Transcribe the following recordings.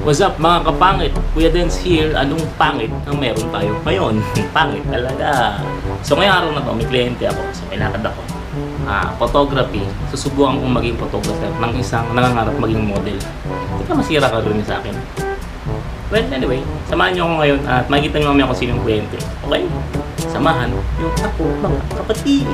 What's up mga kapangit? Kuya Dance here. Anong pangit ang meron tayo ngayon? Pangit talaga. So ngayong araw na to, may kliyente ako. So pinakad ako. Photography. Susubukan kong maging photographer ng isang nangangarap maging model. Hindi ka masira ka rin sa akin. Well, anyway, samahan niyo ako ngayon at makikita niyo mamaya kung sino yung kliyente. Okay? Samahan yung ako mga kapatid.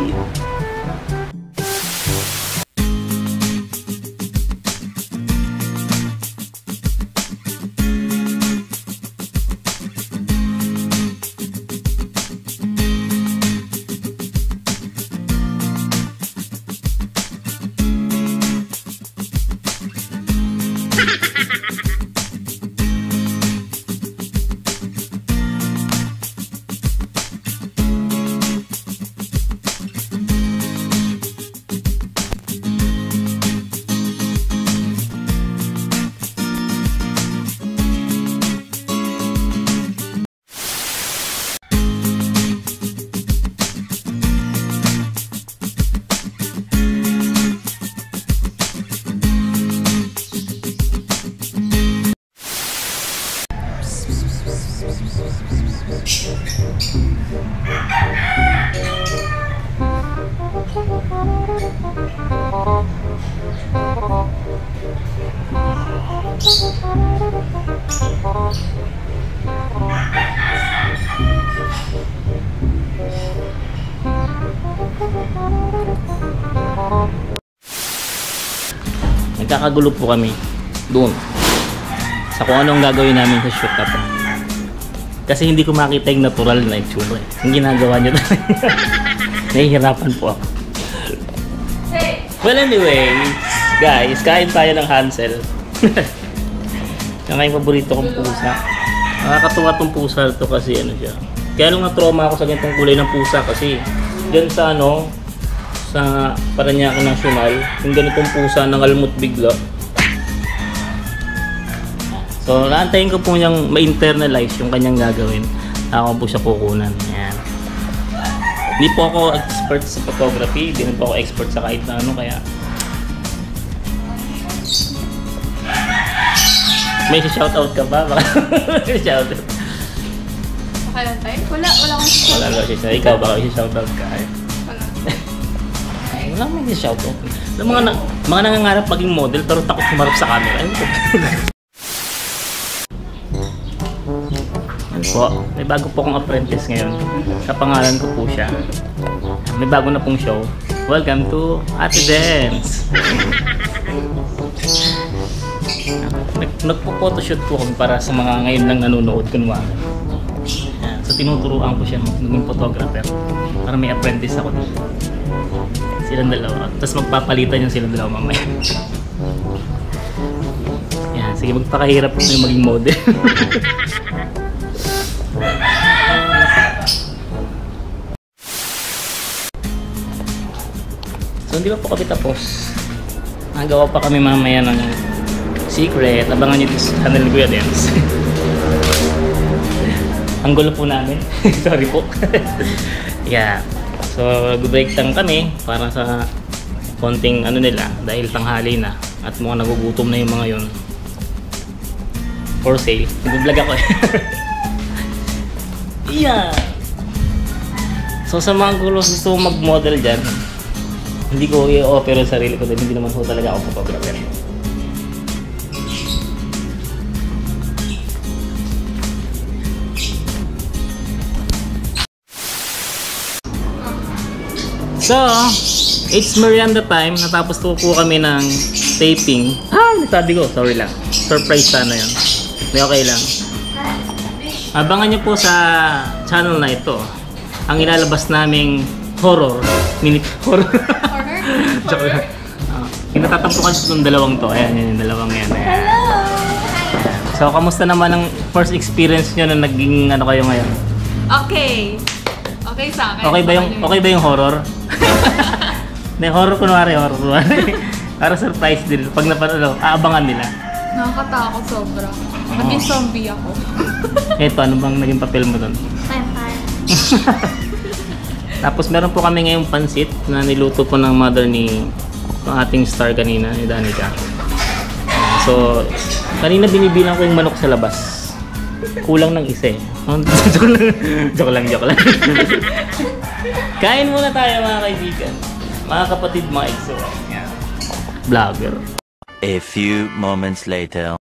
Nagkakagulo po kami doon sa kung anong gagawin namin sa shoot na to. Kasi hindi ko makita yung natural na itsura. Yung ginagawa niya talaga. Nahihirapan po ako. Well anyway, guys, kain tayo ng Hansel. Yung paborito kong pusa. Nakakatuwa tong pusa to kasi ano siya. Kaya nung na-trauma ako sa ganitong kulay ng pusa kasi dyan sa ano, sa Parañaque National, yung ganitong pusa nangalmot bigla. So, naantayin ko po niyang ma-internalize yung kanyang gagawin. Ako po siya kukunan. Ayan. Hindi po ako expert sa photography, hindi po ako expert sa kahit na ano, kaya may shoutout ka ba? Shoutout. Okay lang tayo? Wala akong shoutout. Wala lang siya. Ikaw ba shoutout ka? Wala. Wala may shoutout. Mga nangangarap maging model pero takot sumarap sa camera. Po, may bago po akong apprentice ngayon. Kapangalan ko po siya. May bago na pong show. Welcome to Ate Dance! Nagpo-photoshoot po kami para sa mga ngayon lang nanonood kunwari. So tinuturuan ko siya maging photographer para may apprentice ako dito. Silang dalawa. Tapos magpapalitan yung silang dalawa mamaya. Yan, sige magpakahirap po yung maging model. So hindi pa po kami tapos. Nagawa pa kami mamaya ng secret. Abangan nyo sa channel ni Kuya Dance. Ang gulo po namin. Sorry po. Yeah. So break time kami para sa konting ano nila dahil tanghali na at mukhang nagugutom na yung mga yun. For sale. Nag-vlog ako eh. Yeah. So sa mga gulo gusto mag-model dyan, hindi ko i-offer ang sarili ko dahil hindi naman ho talaga ako photographer. So, it's merienda time. Natapos po kami ng taping. Nasabi ko, sorry lang. Surprise sana yun. May okay lang. Abangan nyo po sa channel na ito ang ilalabas naming horror. Horror. Horror? Kinatatampukan siya itong dalawang to. Ayan, yung dalawang yan. Ayan. Hello! So, kamusta naman ang first experience nyo na naging ano kayo ngayon? Okay. Okay sa akin. Okay ba yung horror? Horror kunwari. Para surprise din. Pag napanood, aabangan nila. Nakakatakot sobra. Naging zombie ako. Eto, ano bang naging papel mo doon? Vampire. Tapos meron po kami ngayong pansit na niluto po ng mother ni ng ating star kanina, ni Danica. So, kanina binibilang ko yung manok sa labas. Kulang ng isa eh. Joke lang. Kain muna tayo mga kaibigan. Mga kapatid, mga exo. Yan. Vlogger. A few moments later.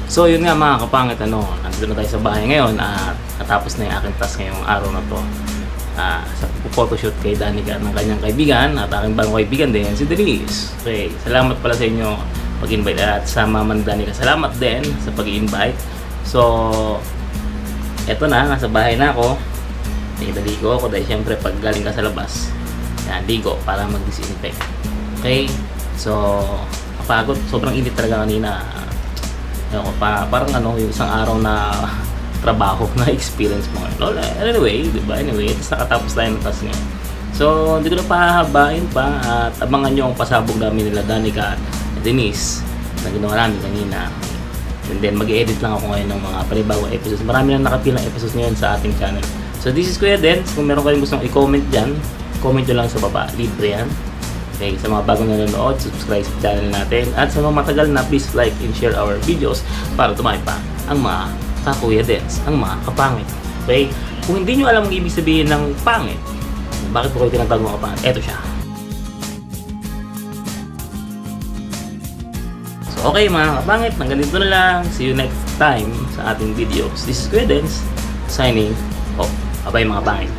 So yun nga mga kapangit, nandito na tayo sa bahay ngayon at natapos na yung aking task ngayong araw na to. Sa photoshoot kay Danica ng kanyang kaibigan at aking bagong kaibigan din, si Denise. Okay, salamat pala sa inyo pag-invite at sa Mama Danica. Salamat din sa pag-i-invite. So, eto na, nasa bahay na ako. Nagdaligo ako dahil syempre pag galing ka sa labas, yan, ligo para mag-disinfect. Okay, so kapagod, sobrang init talaga kanina. Parang yung isang araw na trabaho na experience mo ngayon. Anyway, diba? Anyway, tapos nakatapos tayo ng task ngayon. So, hindi ko na pahabain pa at abangan nyo ang pasabog namin nila Danica at Denise na ginawa namin kanina. And then, mag-edit lang ako ngayon ng mga panibagong episodes. Marami na nakapilang episodes ngayon sa ating channel. So, this is Kuya Dens. Kung meron kayong gustong i-comment dyan, comment nyo lang sa baba. Libre yan. Okay, sa mga bagong nanonood, subscribe sa channel natin. At sa mga matagal na, please like and share our videos para tumay pa ang mga Kuya Dens, ang mga kapangit. Okay? Kung hindi nyo alam ang ibig sabihin ng pangit, bakit po kayo tinatawag mga kapangit? Eto siya. So, okay mga kapangit, hanggang dito na lang. See you next time sa ating videos. This is Kuya Dens, signing off. Bye-bye mga pangit.